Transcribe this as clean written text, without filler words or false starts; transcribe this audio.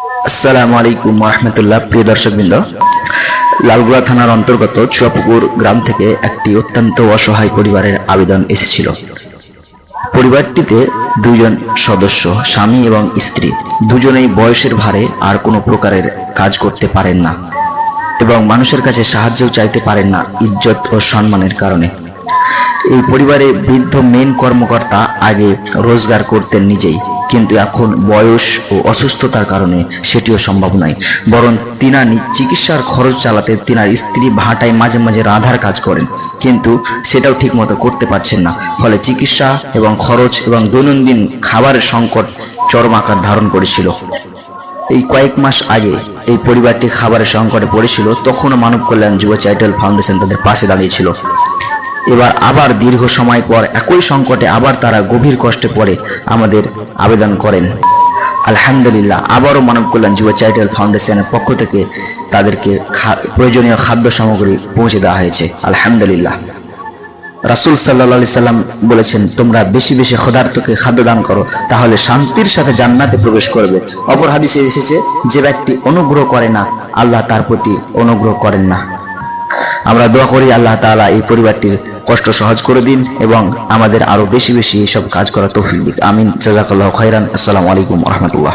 আসসালামু আলাইকুম রহমতুল্লাহ। প্রিয় দর্শকবৃন্দ, লালগোলা থানার অন্তর্গত চুয়াপুকুর গ্রাম থেকে একটি অত্যন্ত অসহায় পরিবারের আবেদন এসেছিল। পরিবারটিতে দুইজন সদস্য, স্বামী এবং স্ত্রী, দুজনেই বয়সের ভারে আর কোনো প্রকারের কাজ করতে পারেন না এবং মানুষের কাছে সাহায্যও চাইতে পারেন না ইজ্জত ও সম্মানের কারণে। এই পরিবারে বৃদ্ধ মেন কর্মকর্তা আগে রোজগার করতেন নিজেই, কিন্তু এখন বয়স ও অসুস্থতার কারণে সেটিও সম্ভব নয়। বরং তিনার চিকিৎসার খরচ চালাতে তিনার স্ত্রী ভাটায় মাঝে মাঝে রাঁধার কাজ করেন, কিন্তু সেটাও ঠিক মতো করতে পারছেন না। ফলে চিকিৎসা এবং খরচ এবং দৈনন্দিন খাবারের সংকট চরম আকার ধারণ করেছিল। এই কয়েক মাস আগে এই পরিবারটি খাবারের সংকটে পড়েছিল, তখনও মানব কল্যাণ যুব চ্যারিটেবল ফাউন্ডেশন তাদের পাশে দাঁড়িয়েছিল। এবার আবার দীর্ঘ সময় পর একই সংকটে আবার তারা গভীর কষ্টে পড়ে আমাদের আবেদন করেন। আলহামদুলিল্লাহ, আবারও মানব কল্যাণ যুব চ্যারিটেবল ফাউন্ডেশনের পক্ষ থেকে তাদেরকে প্রয়োজনীয় খাদ্য সামগ্রী পৌঁছে দেওয়া হয়েছে। আলহামদুলিল্লাহ। রাসূল সাল্লাল্লাহু আলাইহি সাল্লাম বলেছেন, তোমরা বেশি বেশি ক্ষুধার্তকে খাদ্য দান করো, তাহলে শান্তির সাথে জান্নাতে প্রবেশ করবে। অপর হাদিসে এসেছে, যে ব্যক্তি অনুগ্রহ করে না, আল্লাহ তার প্রতি অনুগ্রহ করেন না। আমরা দোয়া করি আল্লাহ তাআলা এই পরিবারটির কষ্ট সহজ করে দিন এবং আমাদের আরো বেশি বেশি এইসব কাজ করার তৌফিক দিন। আমিন। জাযাকাল্লাহু খাইরান। আসসালামু আলাইকুম ওয়া রাহমাতুল্লাহ।